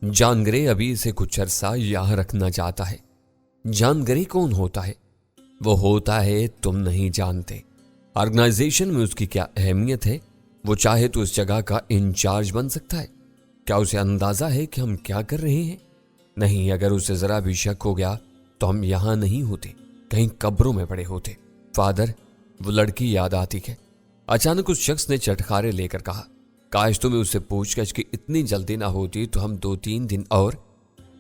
John grey अभी इसे कुछ अरसा यहाँ रखना चाहता है। जॉन ग्रे कौन होता है? वो होता है तुम नहीं जानते। ऑर्गेनाइजेशन में उसकी क्या अहमियत है? वो चाहे तो इस जगह का इंचार्ज बन सकता है। क्या उसे अंदाजा है कि हम क्या कर रहे हैं? नहीं, अगर उसे जरा भी शक हो गया तो हम यहाँ नहीं होते, कहीं कब्रों में पड़े होते। फादर, वो लड़की याद आती है। अचानक उस शख्स ने चटखारे लेकर कहा, काश तुम्हें उससे पूछताछ की इतनी जल्दी ना होती तो हम 2-3 दिन और।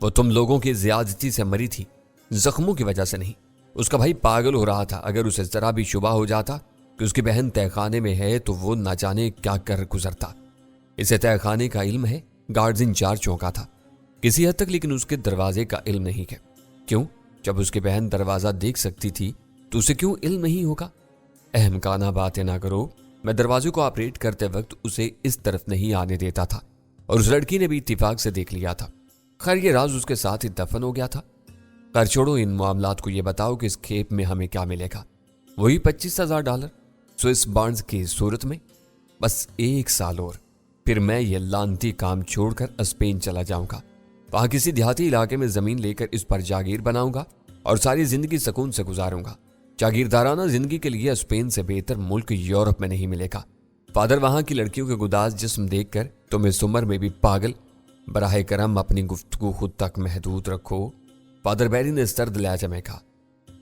वो तुम लोगों की ज्यादती से मरी थी, जख्मों की वजह से नहीं। उसका भाई पागल हो रहा था। अगर उसे जरा भी शुबा हो जाता कि उसकी बहन तहखाने में है तो वो न जाने क्या कर गुजरता। इसे तहखाने का इल्म है। गार्ड्स इंचार्ज चौंका था किसी हद तक, लेकिन उसके दरवाजे का इल्म नहीं है। क्यों? जब उसकी बहन दरवाजा देख सकती थी तो उसे क्यों इल्म नहीं होगा? अहमकाना बातें ना करो। मैं दरवाजे को ऑपरेट करते वक्त उसे इस तरफ नहीं आने देता था और उस लड़की ने भी इत्तेफाक से देख लिया था। खैर, ये राज उसके साथ ही दफन हो गया था। कर छोड़ो इन मामलात को, ये बताओ कि इस खेप में हमें क्या मिलेगा? वही $25,000 स्विस बॉन्ड्स की सूरत में। बस 1 साल और फिर मैं ये लानती काम छोड़कर स्पेन चला जाऊंगा। वहां किसी देहाती इलाके में जमीन लेकर इस पर जागीर बनाऊंगा और सारी जिंदगी सुकून से गुजारूंगा। जागीरदाराना जिंदगी के लिए स्पेन से बेहतर मुल्क यूरोप में नहीं मिलेगा। फादर, वहां की लड़कियों के गुदास जिस्म देखकर तुम इस उम्र में भी पागल। बराह करम अपनी गुफ्तगू खुद तक महदूद रखो। फादर बैरी ने सर्द लहजे में कहा।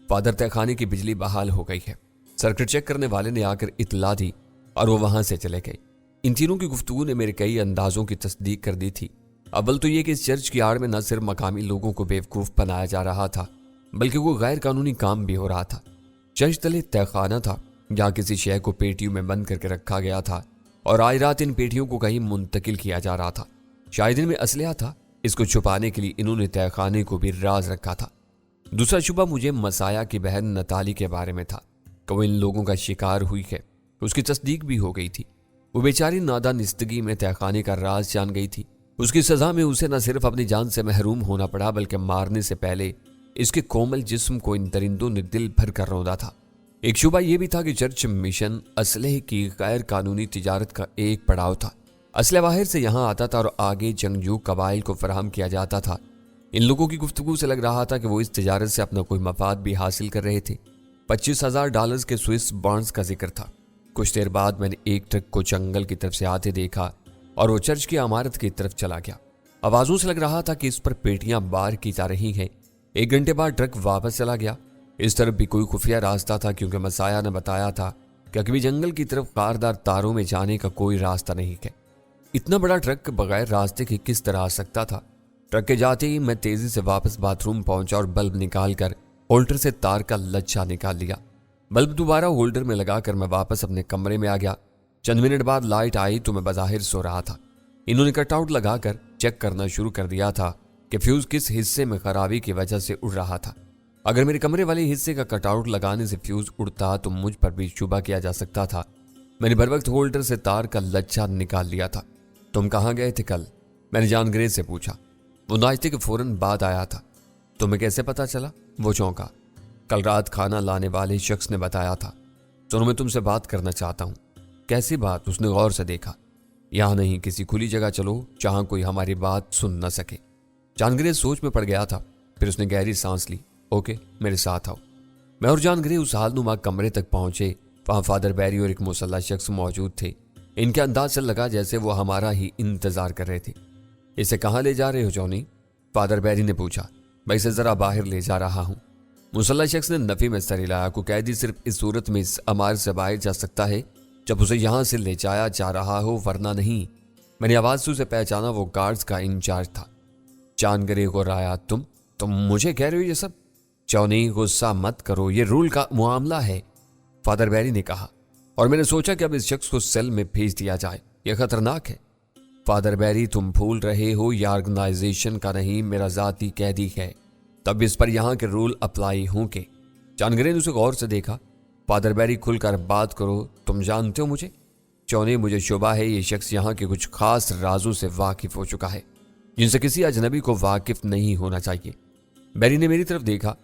फादर, तहखाने की बिजली बहाल हो गई है। सर्किट चेक करने वाले ने आकर इतला दी और वो वहां से चले गए। इन तीनों की गुफ्तगू ने मेरे कई अंदाजों की तस्दीक कर दी थी। अव्वल तो ये कि इस चर्च की आड़ में न सिर्फ मकामी लोगों को बेवकूफ बनाया जा रहा था, बल्कि वो गैर कानूनी काम भी हो रहा था। चर्च तले तहखाना था जहाँ किसी शय को पेटियों में बंद करके रखा गया था और आज रात इन पेटियों को कहीं मुंतकिल किया जा रहा था। शायद इनमें असलहा था। इसको छुपाने के लिए इन्होंने तहखाने को भी राज रखा था। दूसरा शुबा मुझे मसाया की बहन नताली के बारे में था कि वो इन लोगों का शिकार हुई है। उसकी तस्दीक भी हो गई थी। वो बेचारी नादानिस्तगी में तहखाने का राज जान गई थी। उसकी सजा में उसे न सिर्फ अपनी जान से महरूम होना पड़ा, बल्कि मारने से पहले इसके कोमल जिस्म को इन दरिंदों ने दिल भर कर रौंदा था। एक शुबा यह भी था कि चर्च मिशन असलहे की गैर कानूनी तिजारत का एक पड़ाव था। असलहा बाहर से यहाँ आता था और आगे जंगजू कबाइल को फराहम किया जाता था। इन लोगों की गुफ्तगू से लग रहा था कि वो इस तिजारत से अपना कोई मफाद भी हासिल कर रहे थे। $25,000 के स्विस बॉन्ड्स का जिक्र था। कुछ देर बाद मैंने एक ट्रक को जंगल की तरफ से आते देखा और वो चर्च की इमारत की तरफ चला गया। आवाजों से लग रहा था कि इस पर पेटियां बार की जा रही हैं। 1 घंटे बाद ट्रक वापस चला गया। इस तरफ भी कोई खुफिया रास्ता था, क्योंकि मसाया ने बताया था कि अकबी जंगल की तरफ कारदार तारों में जाने का कोई रास्ता नहीं है। इतना बड़ा ट्रक बगैर रास्ते के किस तरह आ सकता था? ट्रक के जाते ही मैं तेजी से वापस बाथरूम पहुंचा और बल्ब निकालकर होल्डर से तार का लच्छा निकाल लिया। बल्ब दोबारा होल्डर में लगाकर मैं वापस अपने कमरे में आ गया। चंद मिनट बाद लाइट आई तो मैं बाहिर सो रहा था। इन्होंने कटआउट लगाकर चेक करना शुरू कर दिया था कि फ्यूज किस हिस्से में खराबी की वजह से उड़ रहा था। अगर मेरे कमरे वाले हिस्से का कटआउट लगाने से फ्यूज उड़ता तो मुझ पर भी शुबा किया जा सकता था। मैंने बर वक्त होल्डर से तार का लच्छा निकाल लिया था। तुम कहाँ गए थे कल? मैंने जॉन ग्रे से पूछा। वो नाश्ते के फौरन बाद आया था। तुम्हें कैसे पता चला? वो चौंका। कल रात खाना लाने वाले शख्स ने बताया था। सुनो, मैं तुमसे बात करना चाहता हूँ। कैसी बात? उसने गौर से देखा। यहाँ नहीं, किसी खुली जगह चलो जहां कोई हमारी बात सुन न सके। जॉन ग्रे सोच में पड़ गया था। फिर उसने गहरी सांस ली। ओके, मेरे साथ आओ। मैं और जॉन ग्रे उस हालनुमा कमरे तक पहुंचे। वहां फादर बैरी और एक मुसल्ला शख्स मौजूद थे। इनके अंदाज से लगा जैसे वो हमारा ही इंतजार कर रहे थे। इसे कहाँ ले जा रहे हो जॉनी? फादर बैरी ने पूछा। मैं इसे जरा बाहर ले जा रहा हूँ। मुसल्ला शख्स ने नफी में सर हिलाया। को कैदी सिर्फ इस सूरत में इस इमारत से बाहर जा सकता है जब उसे यहां से ले जाया जा रहा हो, वरना नहीं। मैंने आवाज से उसे पहचाना। वो गार्ड्स का इंचार्ज था। जॉन ग्रे को राया, तुम मुझे कह रहे हो ये सब? जॉनी, गुस्सा मत करो, ये रूल का मामला है, फादर बैरी ने कहा। और मैंने सोचा कि अब इस शख्स को सेल में भेज दिया जाए। यह खतरनाक है। फादर बैरी, तुम भूल रहे हो यह ऑर्गेनाइजेशन का नहीं, मेरा जाती कैदी है। तब इस पर यहाँ के रूल अप्लाई होंगे। जॉन ग्रे ने उसे गौर से देखा। फादर बैरी, खुलकर बात करो, तुम जानते हो मुझे? जॉनी, मुझे शुबा है ये शख्स यहाँ के कुछ खास राजों से वाकिफ हो चुका है जिनसे किसी अजनबी को वाकिफ नहीं होना चाहिए। बैरी ने मेरी तरफ देखा।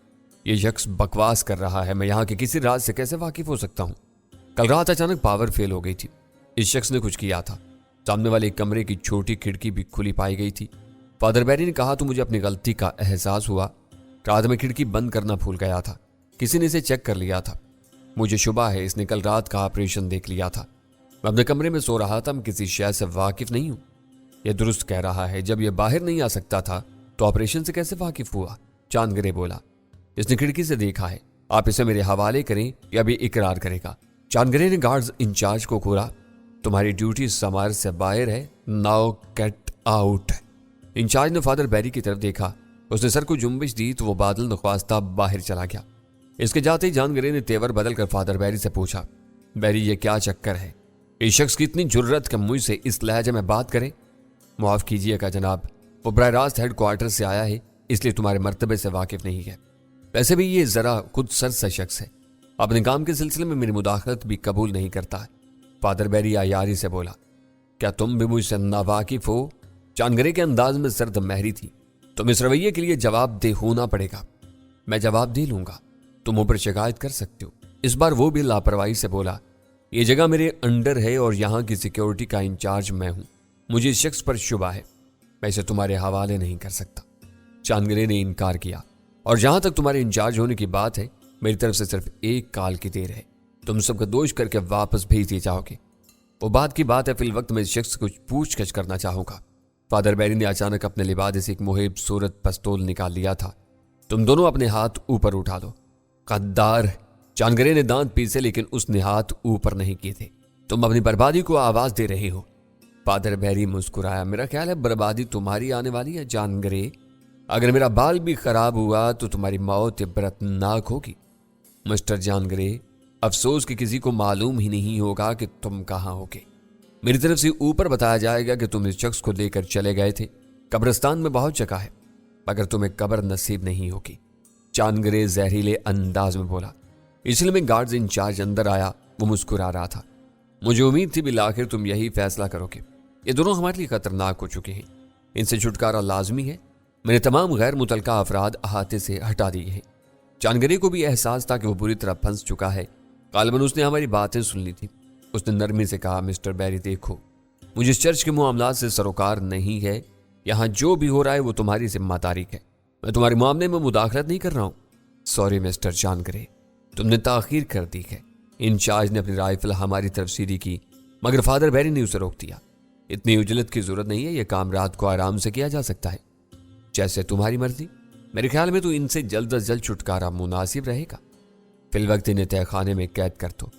ये शख्स बकवास कर रहा है। मैं यहाँ के किसी राज से कैसे वाकिफ हो सकता हूँ? कल रात अचानक पावर फेल हो गई थी। इस शख्स ने कुछ किया था। सामने वाले कमरे की छोटी खिड़की भी खुली पाई गई थी। फादर बैरी ने कहा, तो मुझे अपनी गलती का एहसास हुआ। रात में खिड़की बंद करना भूल गया था। किसी ने इसे चेक कर लिया था। मुझे शुबा है इसने कल रात का ऑपरेशन देख लिया था। मैं अपने कमरे में सो रहा था, मैं किसी शय से वाकिफ नहीं हूं। यह दुरुस्त कह रहा है, जब यह बाहर नहीं आ सकता था तो ऑपरेशन से कैसे वाकिफ हुआ? चांद ग्रे बोला, इसने खिड़की से देखा है। आप इसे मेरे हवाले करें या भी इकरार करेगा। चांद ग्रे ने गार्ड्स इंचार्ज को खोला, तुम्हारी ड्यूटी समार से बाहर है, नाउ गेट आउट। इंचार्ज ने फादर बैरी की तरफ देखा, उसने सर को जुम्बिश दी तो वो बादल नख्वास्ता बाहर चला गया। इसके जाते ही जान ग्रे ने तेवर बदल कर फादर बैरी से पूछा, बैरी ये क्या चक्कर है? इस शख्स की इतनी जुर्रत कि मुझसे इस लहजे में बात करे? माफ कीजिएगा जनाब, वो बराह रास्त हेडक्वार्टर से आया है, इसलिए तुम्हारे मर्तबे से वाकिफ नहीं है। वैसे भी ये जरा खुद सर सा शख्स है, अपने काम के सिलसिले में मेरी मुदाखलत भी कबूल नहीं करता है। फादर बैरी आयारी से बोला, क्या तुम भी मुझसे नावाकिफ हो? चांदगरे के अंदाज में सर्द महरी थी। तुम इस रवैये के लिए जवाबदेह होना पड़ेगा। मैं जवाब दे लूंगा, तुम ऊपर शिकायत कर सकते हो। इस बार वो भी लापरवाही से बोला, ये जगह मेरे अंडर है और यहाँ की सिक्योरिटी का इंचार्ज मैं हूं। मुझे इस शख्स पर शुबा है, मैं इसे तुम्हारे हवाले नहीं कर सकता। चांदगरे ने इनकार किया, और जहां तक तुम्हारे इंचार्ज होने की बात है, मेरी तरफ से सिर्फ एक काल की देर है, तुम सबका दोष करके वापस भेज दिए जाओगे। वो बात की बात है, फिल वक्त मैं इस शख्स को पूछताछ करना चाहूंगा। फादर बैरी ने अचानक अपने लिबादे से एक मुहिब सूरत पिस्तौल निकाल लिया था। तुम दोनों अपने हाथ ऊपर उठा दो। गद्दार! चांदगरे ने दांत पीसे, लेकिन उसने हाथ ऊपर नहीं किए थे। तुम अपनी बर्बादी को आवाज दे रहे हो। फादर बैरी मुस्कुराया, मेरा ख्याल है बर्बादी तुम्हारी आने वाली है जानगरे। अगर मेरा बाल भी खराब हुआ तो तुम्हारी मौत इबरतनाक होगी। मिस्टर जानगरे, अफसोस कि किसी को मालूम ही नहीं होगा कि तुम कहां होगे। मेरी तरफ से ऊपर बताया जाएगा कि तुम इस शख्स को लेकर चले गए थे। कब्रिस्तान में बहुत जगह है, मगर तुम्हें कब्र नसीब नहीं होगी। चांदगरे जहरीले अंदाज में बोला। इसलिए मैं गार्ड्स इंचार्ज अंदर आया, वो मुस्कुरा रहा था। मुझे उम्मीद थी बिलाखिर तुम यही फैसला करोगे। ये दोनों हमारे लिए खतरनाक हो चुके हैं, इनसे छुटकारा लाजमी है। मैंने तमाम गैर मुतलका अफराद अहाते से हटा दिए हैं। चांदगरे को भी एहसास था कि वो बुरी तरह फंस चुका है। गालिबन उसने हमारी बातें सुन ली थी। उसने नरमी से कहा, मिस्टर बैरी देखो, मुझे इस चर्च के मामलात से सरोकार नहीं है। यहाँ जो भी हो रहा है वो तुम्हारी जिम्मेदारी है। मैं तुम्हारे मामले में मुदाखलत नहीं कर रहा हूँ। सॉरी मिस्टर चांदगरे, तुमने ताखीर कर दी है। इंचार्ज ने अपनी राइफल हमारी तरफ सीधी की, मगर फादर बैरी ने उसे रोक दिया। इतनी उजलत की जरूरत नहीं है, यह काम रात को आराम से किया जा सकता है। जैसे तुम्हारी मर्जी। मेरे ख्याल में तो इनसे जल्द अज जल्द छुटकारा मुनासिब रहेगा। फिल वक्त इन्हें तहखाने में कैद कर दो।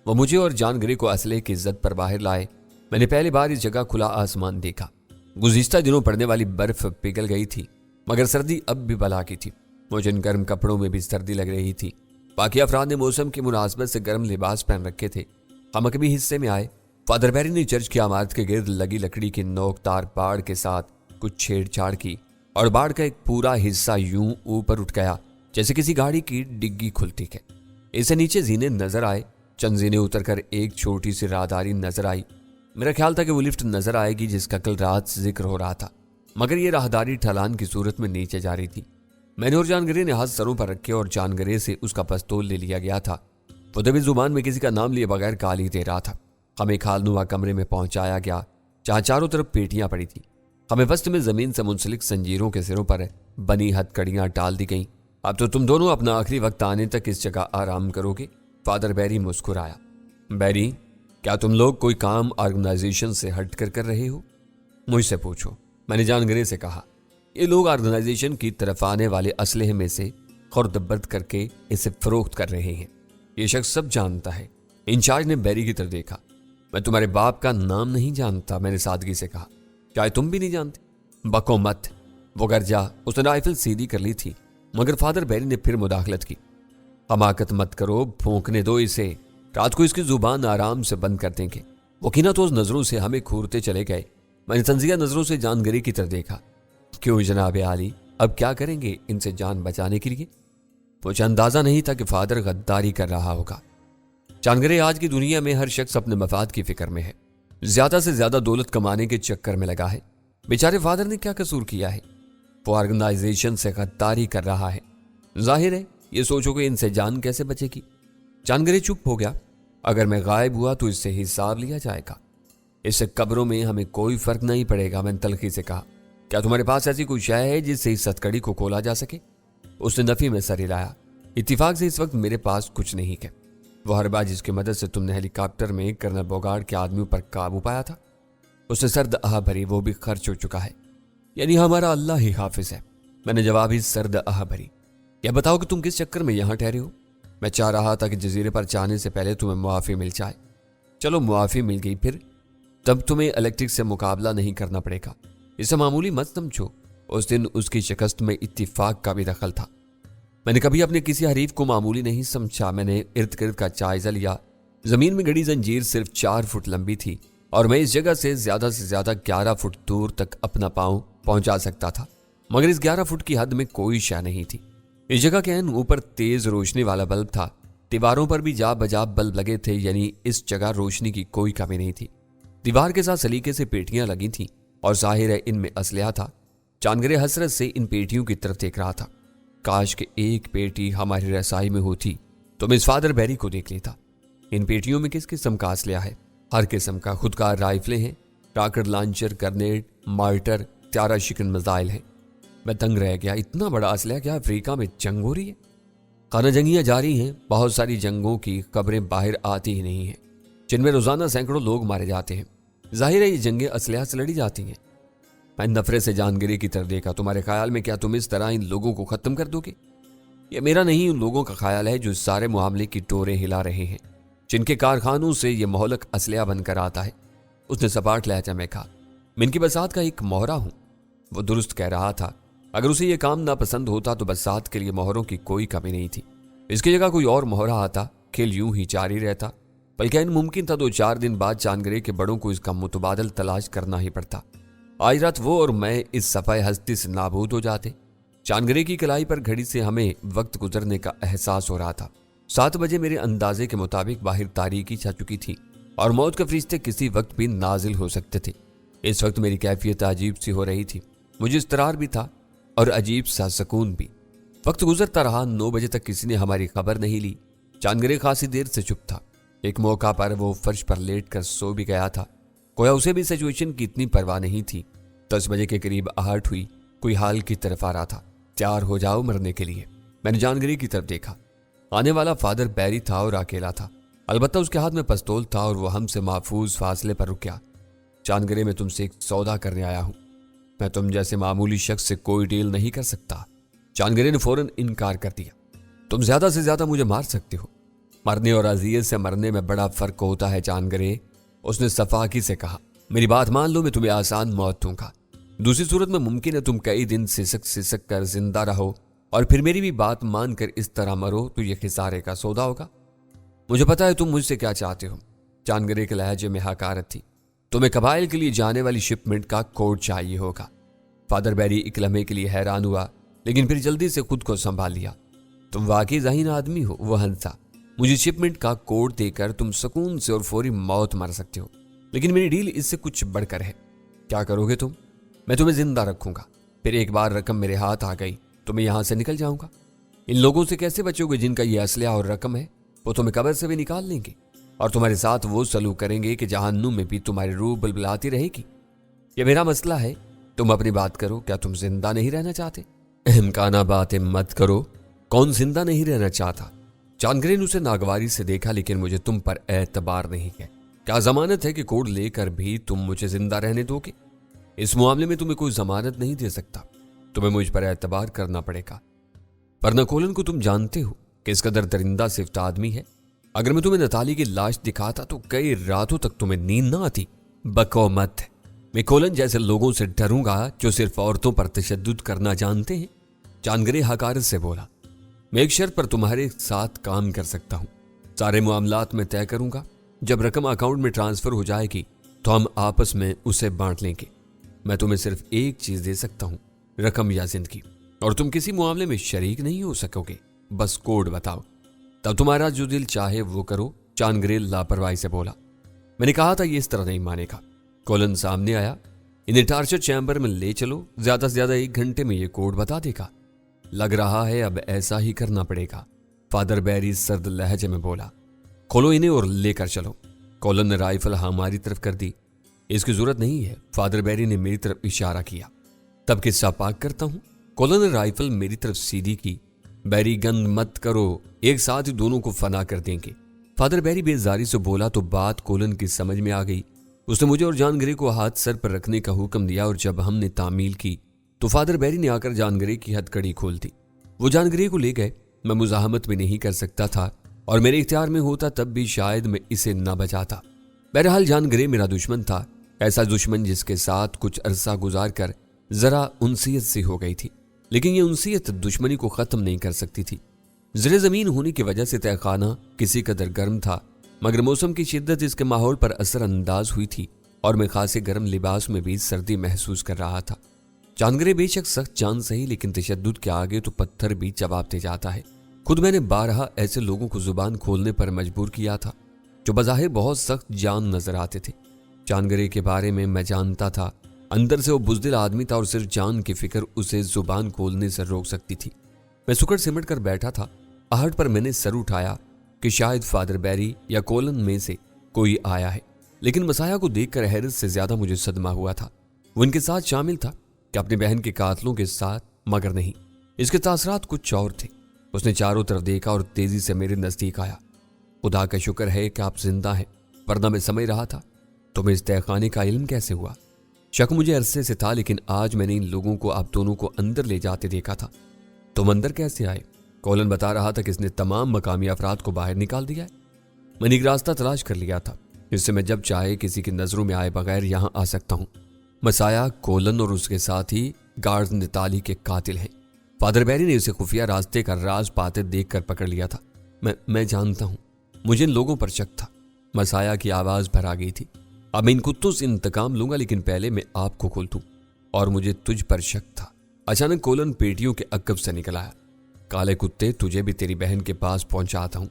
वो मुझे और जानगरे को असले की इज्जत पर बाहर लाए। मैंने पहली बार इस जगह खुला आसमान देखा। गुज़िश्ता दिनों पड़ने वाली बर्फ पिघल गई थी, मगर सर्दी अब भी बला की थी। मुझे इन गर्म कपड़ों में भी सर्दी लग रही थी। बाकी अफराद ने मौसम की मुनासबत से गर्म लिबास पहन रखे थे। हम कभी हिस्से में आए। फादर बैरी ने चर्च की इमारत के गिर्द लगी लकड़ी की नोकदार बाड़ के साथ कुछ छेड़छाड़ की, और बाड़ का एक पूरा हिस्सा यूं ऊपर उठ गया जैसे किसी गाड़ी की डिग्गी खुलती है। इसे नीचे जीने नजर आए। चंद जीने उतरकर एक छोटी सी राहदारी नजर आई। मेरा ख्याल था कि वो लिफ्ट नजर आएगी जिसका कल रात से जिक्र हो रहा था, मगर ये राहदारी ढलान की सूरत में नीचे जा रही थी। मैंने और जानगरे ने हाथ सरों पर रखे और जानगरे से उसका पिस्तौल ले लिया गया था। वो दबी जुबान में किसी का नाम लिए बगैर गाली दे रहा था। हमें खालनुमा कमरे में पहुंचाया गया जहां चारों तरफ पेटियां पड़ी थी। हमें वस्त में जमीन से मुंसलिक संजीरों के सिरों पर बनी हथकड़ियां डाल दी गईं। अब तो तुम दोनों अपना आखिरी वक्त आने तक इस जगह आराम करोगे। फादर बैरी मुस्कुराया। बैरी, क्या तुम लोग कोई काम ऑर्गेनाइजेशन से हटकर कर रहे हो? मुझसे पूछो, मैंने जानगरे से कहा। ये लोग ऑर्गेनाइजेशन की तरफ आने वाले असलहे में से खुर्दबर्द करके इसे फरोख्त कर रहे हैं। ये शख्स सब जानता है। इंचार्ज ने बैरी की तरफ देखा। मैं तुम्हारे बाप का नाम नहीं जानता, मैंने सादगी से कहा। क्या तुम भी नहीं जानते? बको मत, वो घर जा। उसने राइफल सीधी कर ली थी, मगर फादर बैरी ने फिर मुदाखलत की। हमाकत मत करो, भोंकने दो इसे। रात को इसकी जुबान आराम से बंद कर देंगे। वो कीनातोज नजरों से हमें घूरते चले गए। मैंने तंजिया नजरों से जानगरे की तरफ देखा। क्यों जनाब आली, अब क्या करेंगे इनसे जान बचाने के लिए? मुझे अंदाजा नहीं था कि फादर गद्दारी कर रहा होगा। जानगरे, आज की दुनिया में हर शख्स अपने मफाद की फिक्र में है, ज्यादा से ज्यादा दौलत कमाने के चक्कर में लगा है। बेचारे फादर ने क्या कसूर किया है? वो ऑर्गेनाइजेशन से गद्दारी कर रहा है। जाहिर है ये सोचोगे इनसे जान कैसे बचेगी। जानगरे चुप हो गया। अगर मैं गायब हुआ तो इससे हिसाब लिया जाएगा। इससे कब्रों में हमें कोई फर्क नहीं पड़ेगा, मैंने तलखी से कहा। کیا تمہارے پاس ایسی کوئی شے ہے جس سے اس ہتھکڑی کو کھولا جا سکے؟ اس نے نفی میں سر ہلایا۔ اتفاق سے اس وقت میرے پاس کچھ نہیں ہے۔ وہ حربہ جس کی مدد سے تم نے ہیلی کاپٹر میں کرنل بوگارڈ کے آدمیوں پر قابو پایا تھا، اس نے سرد آہ بھری، وہ بھی خرچ ہو چکا ہے، یعنی ہمارا اللہ ہی حافظ ہے۔ میں نے جواب ہی سرد آہ بھری۔ یہ بتاؤ کہ تم کس چکر میں یہاں ٹھہرے ہو؟ میں چاہ رہا تھا کہ جزیرے پر جانے سے پہلے تمہیں معافی مل جائے۔ چلو معافی مل گئی، پھر تب تمہیں الیکٹرک سے مقابلہ نہیں کرنا پڑے گا۔ اسے معمولی مت سمجھو، اس دن اس کی شکست میں اتفاق کا بھی دخل تھا۔ میں نے کبھی اپنے کسی حریف کو معمولی نہیں سمجھا۔ میں نے ارد گرد کا جائزہ لیا۔ زمین میں گڑی زنجیر صرف 4 فٹ لمبی تھی اور میں اس جگہ سے زیادہ 11 فٹ دور تک اپنا پاؤں پہنچا سکتا تھا، مگر اس 11 فٹ کی حد میں کوئی شے نہیں تھی۔ اس جگہ کے عین اوپر تیز روشنی والا بلب تھا، دیواروں پر بھی جا بجا بلب لگے تھے، یعنی اس جگہ روشنی کی کوئی کمی نہیں تھی۔ دیوار کے ساتھ سلیقے سے پیٹیاں لگی تھیں اور ظاہر ہے ان میں اسلحہ تھا۔ چاندگرے حسرت سے ان پیٹیوں کی طرف دیکھ رہا تھا۔ کاش کہ ایک پیٹی ہماری رسائی میں ہوتی تو مس فادر بیری کو دیکھ لیتا۔ ان پیٹیوں میں کس قسم کا اسلحہ ہے؟ ہر قسم کا خودکار رائفلیں ہیں، راکٹ لانچر، گرنیڈ، مارٹر، تیارہ شکن میزائل ہیں۔ میں تنگ رہ گیا، اتنا بڑا اسلحہ کیا افریقہ میں جنگ ہو رہی ہے؟ خانہ جنگیاں جاری ہیں، بہت ساری جنگوں کی خبریں باہر آتی ہی نہیں ہیں، جن میں روزانہ سینکڑوں لوگ مارے جاتے ہیں۔ ظاہر ہے یہ جنگیں اسلحہ سے لڑی جاتی ہیں۔ میں نفرت سے جانگری کی طرف دیکھا۔ تمہارے خیال میں کیا تم اس طرح ان لوگوں کو ختم کر دو گے؟ یہ میرا نہیں، ان لوگوں کا خیال ہے جو اس سارے معاملے کی ٹوریں ہلا رہے ہیں، جن کے کارخانوں سے یہ مہلک اسلحہ بن کر آتا ہے۔ اس نے سپاٹ لہجہ میں کہا، میں ان کی بساط کا ایک مہرہ ہوں۔ وہ درست کہہ رہا تھا۔ اگر اسے یہ کام ناپسند ہوتا تو بساط کے لیے مہروں کی کوئی کمی نہیں تھی۔ اس کی جگہ کوئی اور مہرہ آتا، کھیل یوں ہی جاری رہتا، بلکہ ان ممکن تھا 2-4 دن بعد چاندگرے کے بڑوں کو اس کا متبادل تلاش کرنا ہی پڑتا۔ آج رات وہ اور میں اس صفحہ ہستی سے نابود ہو جاتے۔ چاندگرے کی کلائی پر گھڑی سے ہمیں وقت گزرنے کا احساس ہو رہا تھا۔ 7 بجے میرے اندازے کے مطابق باہر تاریکی چھا چکی تھی اور موت کے فرشتے کسی وقت بھی نازل ہو سکتے تھے۔ اس وقت میری کیفیت عجیب سی ہو رہی تھی، مجھے اضطرار بھی تھا اور عجیب سا سکون بھی۔ وقت گزرتا رہا، 9 بجے تک کسی نے ہماری خبر نہیں لی۔ چاندگرے خاصی دیر سے چپ تھا۔ ایک موقع پر وہ فرش پر لیٹ کر سو بھی گیا تھا، گویا اسے بھی سچویشن کی اتنی پرواہ نہیں تھی۔ 10 بجے کے قریب آہٹ ہوئی، کوئی حال کی طرف آ رہا تھا۔ تیار ہو جاؤ مرنے کے لیے۔ میں نے جانگری کی طرف دیکھا۔ آنے والا فادر بیری تھا اور اکیلا تھا، البتہ اس کے ہاتھ میں پستول تھا اور وہ ہم سے محفوظ فاصلے پر رک گیا۔ چاندگرے میں تم سے ایک سودا کرنے آیا ہوں، میں تم جیسے معمولی شخص سے کوئی ڈیل نہیں کر سکتا۔ چاندگرے نے فوراً انکار کر دیا۔ تم زیادہ سے زیادہ مجھے مار سکتے ہو، مرنے اور اذیت سے مرنے میں بڑا فرق ہوتا ہے چاندگرے، اس نے صفاقی سے کہا۔ میری بات مان لو، میں تمہیں آسان موت دوں گا۔ دوسری صورت میں ممکن ہے تم کئی دن سسک کر زندہ رہو اور پھر میری بھی بات مان کر اس طرح مرو تو یہ خسارے کا سودا ہوگا۔ مجھے پتا ہے تم مجھ سے کیا چاہتے ہو۔ چاندگرے کے لہجے میں حقارت تھی۔ تمہیں قبائل کے لیے جانے والی شپمنٹ کا کوڈ چاہیے ہوگا۔ فادر بیری ایک لمحے کے لیے حیران ہوا، لیکن پھر جلدی سے خود کو سنبھال لیا۔ تم واقعی ذہین آدمی ہو، وہ ہنسا۔ مجھے شپمنٹ کا کوڈ دے کر تم سکون سے اور فوری موت مر سکتے ہو، لیکن میری ڈیل اس سے کچھ بڑھ کر ہے۔ کیا کرو گے تم؟ میں تمہیں زندہ رکھوں گا، پھر ایک بار رقم میرے ہاتھ آ گئی تو میں یہاں سے نکل جاؤں گا۔ ان لوگوں سے کیسے بچو گے جن کا یہ اسلحہ اور رقم ہے؟ وہ تمہیں قبر سے بھی نکال لیں گے اور تمہارے ساتھ وہ سلوک کریں گے کہ جہنم میں بھی تمہاری روح بلبلاتی رہے گی۔ یہ میرا مسئلہ ہے، تم اپنی بات کرو۔ کیا تم زندہ نہیں رہنا چاہتے؟ احمقانہ باتیں مت کرو، کون زندہ نہیں رہنا چاہتا؟ چاندگرے نے اسے ناگواری سے دیکھا، لیکن مجھے تم پر اعتبار نہیں ہے۔ کیا ضمانت ہے کہ کوڈ لے کر بھی تم مجھے زندہ رہنے دو گے؟ اس معاملے میں تمہیں کوئی ضمانت نہیں دے سکتا، تمہیں مجھ پر اعتبار کرنا پڑے گا۔ ورنہ کولن کو تم جانتے ہو کہ اس قدر درندہ صفت آدمی ہے۔ اگر میں تمہیں نتالی کی لاش دکھاتا تو کئی راتوں تک تمہیں نیند نہ آتی۔ بکو مت، میں کولن جیسے لوگوں سے ڈروں گا جو صرف عورتوں پر تشدد کرنا جانتے ہیں؟ چاندگرے حقارت سے بولا۔ میں ایک شرط پر تمہارے ساتھ کام کر سکتا ہوں، سارے معاملات میں طے کروں گا۔ جب رقم اکاؤنٹ میں ٹرانسفر ہو جائے گی تو ہم آپس میں اسے بانٹ لیں گے۔ میں تمہیں صرف ایک چیز دے سکتا ہوں، رقم یا زندگی، اور تم کسی معاملے میں شریک نہیں ہو سکو گے۔ بس کوڈ بتاؤ، تب تمہارا جو دل چاہے وہ کرو۔ چاندگرے لاپرواہی سے بولا۔ میں نے کہا تھا یہ اس طرح نہیں مانے گا۔ کولن سامنے آیا۔ انہیں ٹارچر چیمبر میں لے چلو، زیادہ سے زیادہ 1 گھنٹے میں یہ کوڈ بتا دے گا۔ لگ رہا ہے اب ایسا ہی کرنا پڑے گا، فادر بیری سرد لہجے میں بولا۔ کھولو انہیں اور لے کر چلو۔ کولن نے رائفل ہماری طرف کر دی۔ اس کی ضرورت نہیں ہے، فادر بیری نے میری طرف اشارہ کیا۔ तब किस्सा पाक करता हूं। कोलन ने राइफल मेरी तरफ सीधी की। बैरी गन मत करो, एक साथ ही दोनों को फना कर देंगे। फादर बैरी बेजारी से बोला तो बात कोलन की समझ में आ गई। उसने मुझे और जॉन ग्रे को हाथ सर पर रखने का हुक्म दिया और जब हमने तामील की तो फादर बैरी ने आकर जॉन ग्रे की हथकड़ी खोल दी। वो जॉन ग्रे को ले गए। मैं मुजाहमत भी नहीं कर सकता था और मेरे इख्तियार में होता तब भी शायद मैं इसे न बचाता। बहरहाल जॉन ग्रे मेरा दुश्मन था, ऐसा दुश्मन जिसके साथ कुछ अरसा गुजार कर जरा उनसियत सी हो गई थी, लेकिन ये उनसियत दुश्मनी को खत्म नहीं कर सकती थी। ज़रे ज़मीन होने की वजह से तहखाना किसी कदर गर्म था, मगर मौसम की शिद्दत इसके माहौल पर असर अंदाज हुई थी और मैं खासे गर्म लिबास में भी सर्दी महसूस कर रहा था। जॉन ग्रे बेशक सख्त जान सही, लेकिन तशद्दुद के आगे तो पत्थर भी जवाब दे जाता है। खुद मैंने बारहा ऐसे लोगों को जुबान खोलने पर मजबूर किया था जो बज़ाहिर बहुत सख्त जान नजर आते थे। जॉन ग्रे के बारे में मैं जानता था, अंदर से वो बुज़दिल आदमी था और सिर्फ जान की फिक्र उसे जुबान खोलने से रोक सकती थी। मैं सुकड़ सिमट कर बैठा था। आहट पर मैंने सर उठाया कि शायद फादर बैरी या कोलन में से कोई आया है, लेकिन मसाया को देखकर हैरत से ज्यादा मुझे सदमा हुआ था। वो इनके साथ शामिल था कि अपनी बहन के कातलों के साथ, मगर नहीं, इसके तासरात कुछ और थे। उसने चारों तरफ देखा और तेजी से मेरे नजदीक आया। खुदा का शुक्र है कि आप जिंदा हैं, वरना मैं समझ रहा था तुम्हें इस तहखाने का इल्म कैसे हुआ। शक मुझे अरसे से था, लेकिन आज मैंने इन लोगों को आप दोनों को अंदर ले जाते देखा था। तुम अंदर कैसे आए? कोलन बता रहा था कि इसने तमाम मकामी अफराद को बाहर निकाल दिया है। मैंने एक रास्ता तलाश कर लिया था, जिससे मैं जब चाहे किसी की नजरों में आए बगैर यहां आ सकता हूं। मसाया, कोलन और उसके साथ ही गार्ड निताली के कातिल हैं। फादर बैरी ने उसे खुफिया रास्ते का राज पाते देखकर पकड़ लिया था। मैं जानता हूं, मुझे इन लोगों पर शक था। मसाया की आवाज भर आ गई थी। अब मैं इन कुत्तों से इंतकाम लूंगा, लेकिन पहले मैं आपको खोल दूं। और मुझे तुझ पर शक था। अचानक कोलन पेटियों के अक्कब से निकल आया। काले कुत्ते, तुझे भी तेरी बहन के पास पहुंचाता हूं।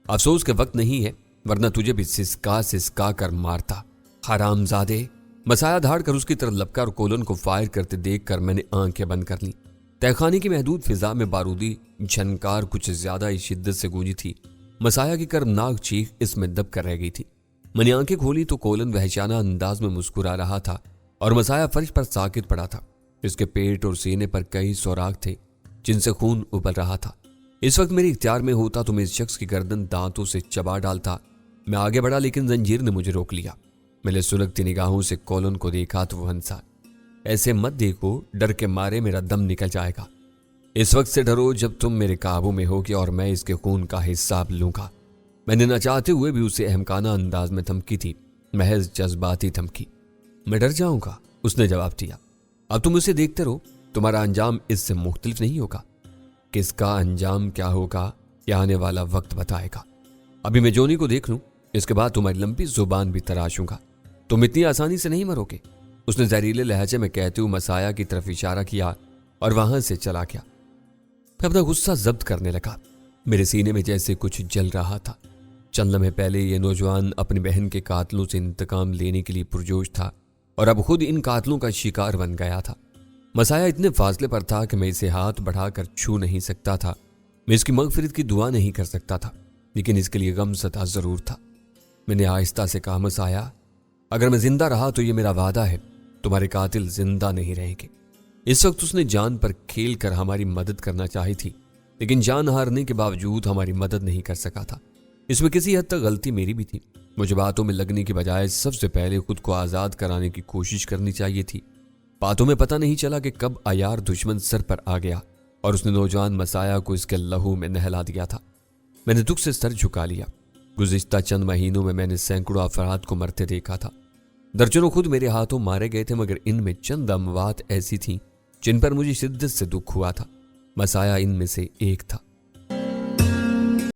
अफसोस के वक्त नहीं है, वरना तुझे भी सिसका सिसका कर मारता, हरामजादे। मसाया धाड़ कर उसकी तरफ लपका और कोलन को फायर करते देखकर मैंने आंखें बंद कर ली। तहखाने की महदूद फिजा में बारूदी झनकार कुछ ज्यादा ही शिद्दत से गूंजी थी। मसाया की कर्मनाक चीख इसमें दब कर रह गई थी। मैंने आंखें खोली तो कोलन वहशाना अंदाज में मुस्कुरा रहा था और मसाया फर्श पर साकित पड़ा था। इसके पेट और सीने पर कई सुराख थे जिनसे खून उबल रहा था। इस वक्त मेरे इख्तियार में होता तो मैं इस शख्स की गर्दन दांतों से चबा डालता। मैं आगे बढ़ा, लेकिन जंजीर ने मुझे रोक लिया। मैंने सुलगती निगाहों से कोलन को देखा तो वो हंसा। ऐसे मत देखो, डर के मारे मेरा दम निकल जाएगा। इस वक्त से डरो जब तुम मेरे काबू में होगी और मैं इसके खून का हिसाब लूंगा। मैंने न चाहते हुए भी उसे अहमकाना अंदाज में धमकी थी, महज जज्बाती धमकी। मैं डर जाऊंगा, उसने जवाब दिया। अब तुम उसे देखते रहो, तुम्हारा अंजाम इससे मुख्तलिफ नहीं होगा। किसका अंजाम क्या होगा यह आने वाला वक्त बताएगा। अभी मैं जोनी को देख लूं, इसके बाद तुम्हारी लंबी जुबान भी तराशूंगा। तुम इतनी आसानी से नहीं मरोगे, उसने जहरीले लहजे में कहते हुए मसाया की तरफ इशारा किया और वहां से चला गया। मैं अपना गुस्सा जब्त करने लगा। मेरे सीने में जैसे कुछ जल रहा था। चंद लम्हे पहले ये नौजवान अपनी बहन के कातलों से इंतकाम लेने के लिए पुरजोश था और अब खुद इन कातलों का शिकार बन गया था। मसाया इतने फासले पर था कि मैं इसे हाथ बढ़ाकर छू नहीं सकता था। मैं इसकी मगफिरत की दुआ नहीं कर सकता था, लेकिन इसके लिए गमज़दा जरूर था। मैंने आहिस्ता से कहा, मसाया, अगर मैं जिंदा रहा तो ये मेरा वादा है, तुम्हारे कातिल जिंदा नहीं रहेंगे। इस वक्त उसने जान पर खेल कर हमारी मदद करना चाही थी, लेकिन जान हारने के बावजूद हमारी मदद नहीं कर सका था। इसमें किसी हद तक गलती मेरी भी थी। मुझे बातों में लगने की बजाय सबसे पहले खुद को आज़ाद कराने की कोशिश करनी चाहिए थी। बातों में पता नहीं चला कि कब अयार दुश्मन सर पर आ गया और उसने नौजवान मसाया को इसके लहू में नहला दिया था। मैंने दुख से सर झुका लिया। गुज़िश्ता चंद महीनों में मैंने सैकड़ों अफराद को मरते देखा था। दर्जनों खुद मेरे हाथों मारे गए थे, मगर इनमें चंद अमवात ऐसी थीं जिन पर मुझे शिद्दत से दुख हुआ था। मसाया इनमें से एक था।